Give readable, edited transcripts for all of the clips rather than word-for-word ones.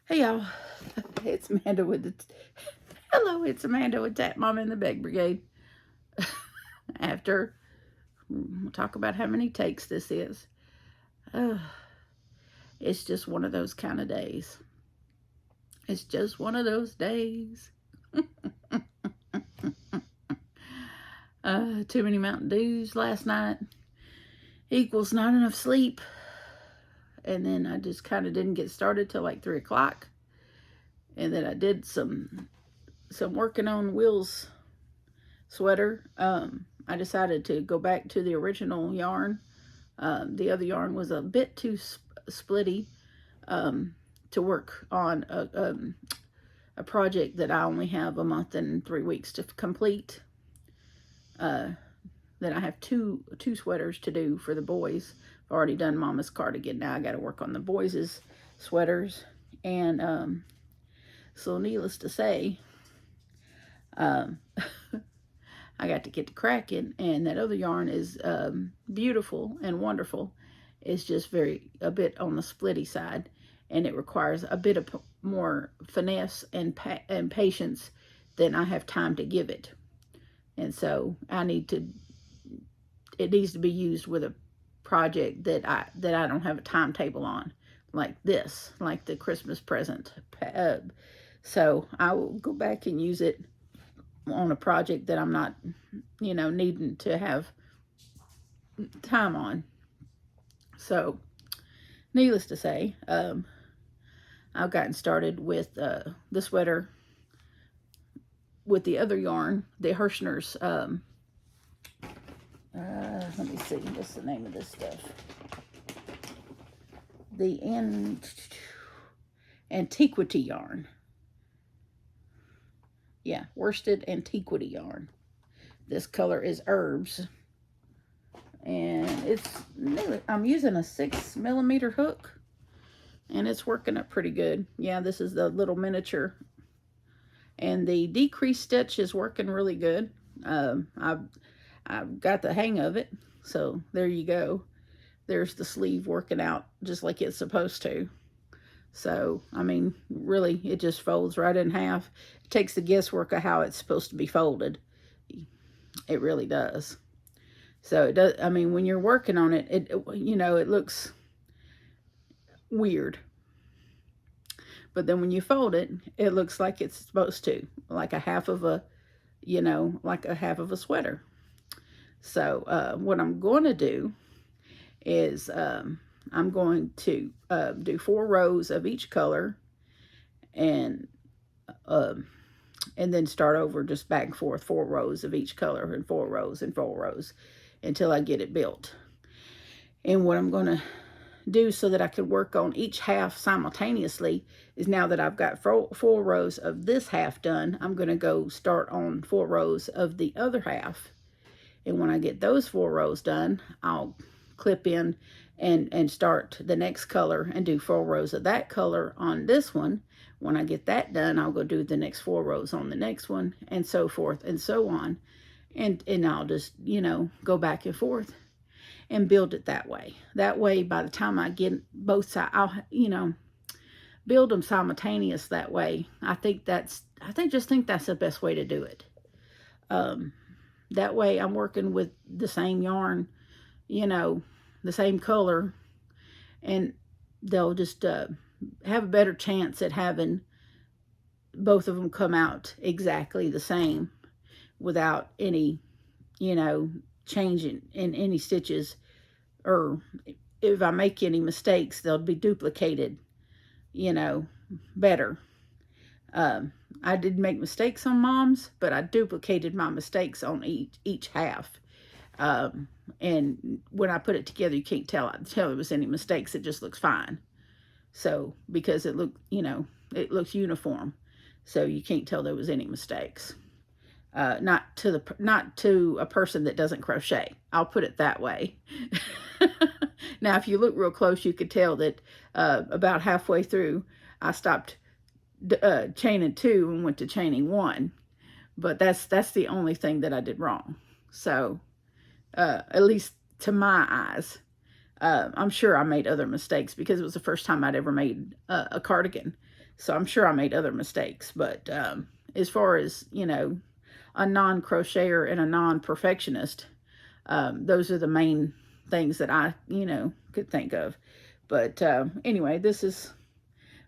Hey y'all, it's Amanda with the hello. It's Amanda with Tap Mom in the Beg Brigade. After we'll talk about how many takes this is. It's just one of those kind of days. It's just one of those days. Too many Mountain Dews last night equals not enough sleep, and then I just kind of didn't get started till like 3 o'clock, and then I did some working on Will's sweater. I decided to go back to the original yarn. The other yarn was a bit too splitty to work on a project that I only have a month and 3 weeks to complete. Then I have two sweaters to do for the boys. I've already done Mama's cardigan. Now I got to work on the boys' sweaters. And so needless to say, I got to get to cracking, and that other yarn is beautiful and wonderful. It's just a bit on the splitty side, and it requires a bit of more finesse and patience than I have time to give it. And so it needs to be used with a project that I don't have a timetable on, like this, like the Christmas present. So I will go back and use it on a project that I'm not, needing to have time on. So, needless to say, I've gotten started with the sweater with the other yarn, the Hirschner's. Let me see, what's the name of this stuff? The Antiquity yarn. Yeah, worsted Antiquity yarn. This color is Herbs. And I'm using a 6mm hook. And it's working up pretty good. Yeah, this is the little miniature. And the decreased stitch is working really good. I've got the hang of it. So there you go. There's the sleeve working out just like it's supposed to. So, I mean, really, it just folds right in half. It takes the guesswork of how it's supposed to be folded. It really does. So, it does. I mean, when you're working on it, it looks weird. But then when you fold it, it looks like it's supposed to. Like a half of a, sweater. So, what I'm going to do is I'm going to do 4 rows of each color, and then start over, just back and forth, 4 rows of each color, and 4 rows and 4 rows until I get it built. And what I'm going to do so that I can work on each half simultaneously is, now that I've got 4 rows of this half done, I'm going to go start on 4 rows of the other half. And when I get those 4 rows done, I'll clip in and start the next color and do 4 rows of that color on this one. When I get that done, I'll go do the next 4 rows on the next one, and so forth and so on. And I'll just, go back and forth and build it that way. That way, by the time I get both sides, I'll, build them simultaneous that way. I think that's the best way to do it. That way I'm working with the same yarn, the same color, and they'll just have a better chance at having both of them come out exactly the same without any, change in any stitches. Or if I make any mistakes, they'll be duplicated, better. I did make mistakes on Mom's, but I duplicated my mistakes on each half. And when I put it together, you can't tell there was any mistakes. It just looks fine. So, because it looks uniform, so you can't tell there was any mistakes. Not to a person that doesn't crochet. I'll put it that way. Now, if you look real close, you could tell that about halfway through, I stopped chaining 2 and went to chaining 1. But that's the only thing that I did wrong. So, at least to my eyes. I'm sure I made other mistakes because it was the first time I'd ever made a cardigan. So I'm sure I made other mistakes, but as far as, you know, a non-crocheter and a non-perfectionist, those are the main things that I, you know, could think of. But anyway, this is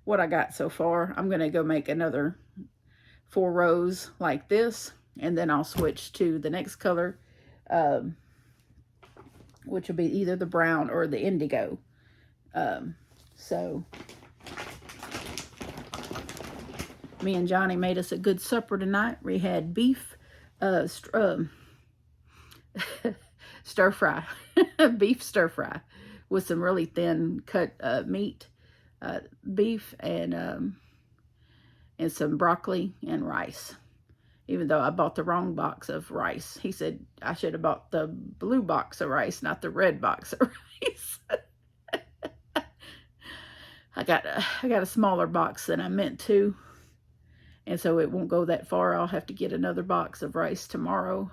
what I got so far. I'm going to go make another 4 rows like this, and then I'll switch to the next color, which will be either the brown or the indigo. So me and Johnny made us a good supper tonight. We had beef, stir fry, beef stir fry with some really thin cut meat, beef, and some broccoli and rice. Even though I bought the wrong box of rice. He said I should have bought the blue box of rice, not the red box of rice. I got a smaller box than I meant to, and so it won't go that far. I'll have to get another box of rice tomorrow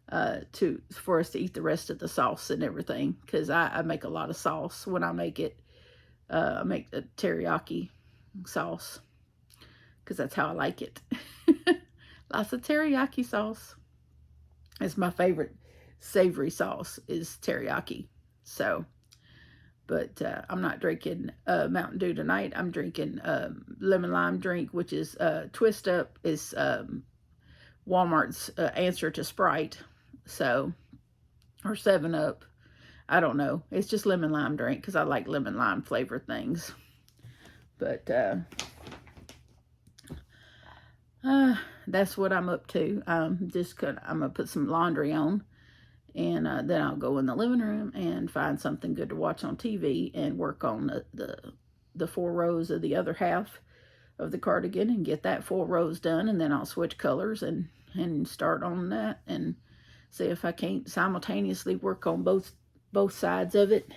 for us to eat the rest of the sauce and everything, because I make a lot of sauce when I make it. I make the teriyaki sauce because that's how I like it. Lots of teriyaki sauce. It's my favorite savory sauce is teriyaki. So, but I'm not drinking Mountain Dew tonight. I'm drinking lemon lime drink, which is Twist Up. Is Walmart's answer to Sprite. So, or 7-Up. I don't know. It's just lemon lime drink because I like lemon lime flavored things. But that's what I'm up to. I'm gonna put some laundry on, and then I'll go in the living room and find something good to watch on TV and work on the 4 rows of the other half of the cardigan and get that 4 rows done, and then I'll switch colors and start on that and see if I can't simultaneously work on both sides of it.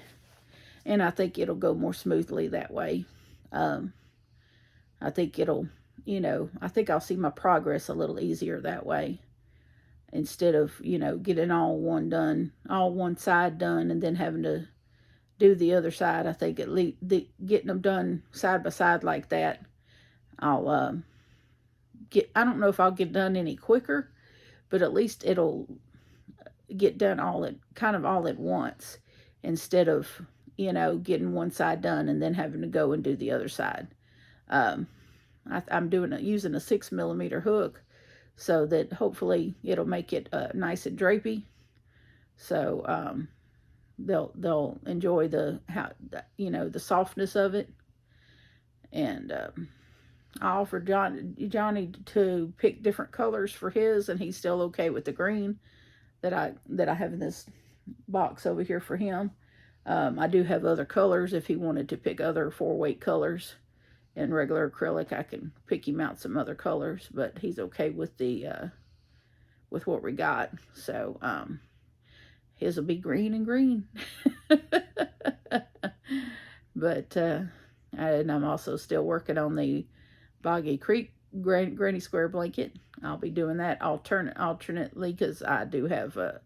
And I think it'll go more smoothly that way. I think it'll, you know, I think I'll see my progress a little easier that way, instead of, you know, getting all one side done and then having to do the other side. I think at least getting them done side by side like that, I'll I don't know if I'll get done any quicker, but at least it'll get done all at once, instead of, you know, getting one side done and then having to go and do the other side. I'm using a 6mm hook, so that hopefully it'll make it nice and drapey. So they'll enjoy the softness of it. And I offered Johnny to pick different colors for his, and he's still okay with the green that I have in this box over here for him. I do have other colors if he wanted to pick other 4-weight colors. In regular acrylic, I can pick him out some other colors, but he's okay with with what we got. So his will be green and green. But and I'm also still working on the Boggy Creek Granny Square blanket. I'll be doing that alternately, because I do have a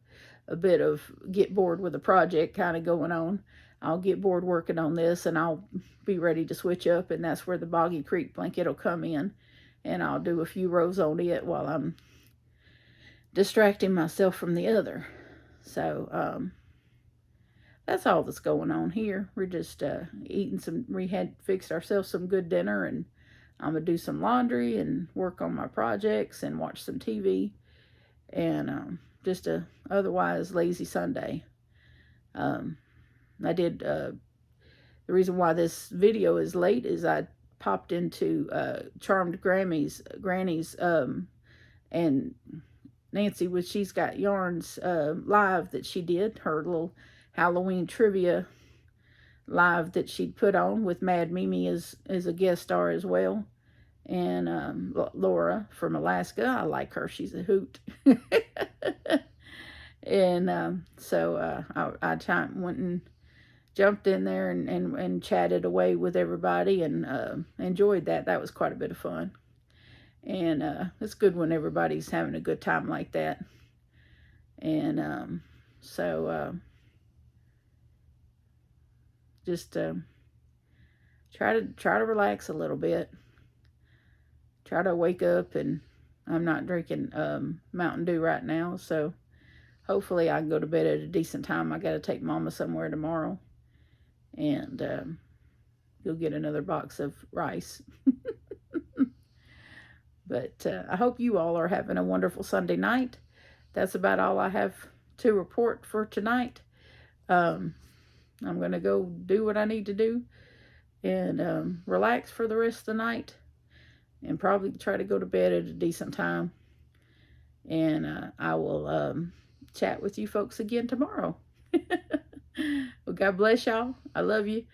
bit of get bored with the project kind of going on. I'll get bored working on this, and I'll be ready to switch up, and that's where the Boggy Creek blanket will come in, and I'll do a few rows on it while I'm distracting myself from the other. So that's all that's going on here. We're just we had fixed ourselves some good dinner, and I'm gonna do some laundry and work on my projects and watch some TV, and just a otherwise lazy Sunday. I did, the reason why this video is late is I popped into Charmed Granny's, and Nancy, she's got yarns live that she did, her little Halloween trivia live that she'd put on with Mad Mimi as a guest star as well. And Laura from Alaska, I like her, she's a hoot. And so I went and jumped in there and chatted away with everybody, and enjoyed that. That was quite a bit of fun. And it's good when everybody's having a good time like that. And so just try to relax a little bit. Try to wake up, and I'm not drinking Mountain Dew right now, so hopefully I can go to bed at a decent time. I got to take Mama somewhere tomorrow, and go get another box of rice. But I hope you all are having a wonderful Sunday night. That's about all I have to report for tonight. I'm going to go do what I need to do and relax for the rest of the night, and probably try to go to bed at a decent time. And I will chat with you folks again tomorrow. Well, God bless y'all. I love you.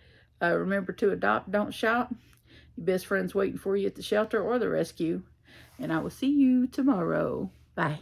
Remember to adopt, don't shop. Your best friend's waiting for you at the shelter or the rescue. And I will see you tomorrow. Bye.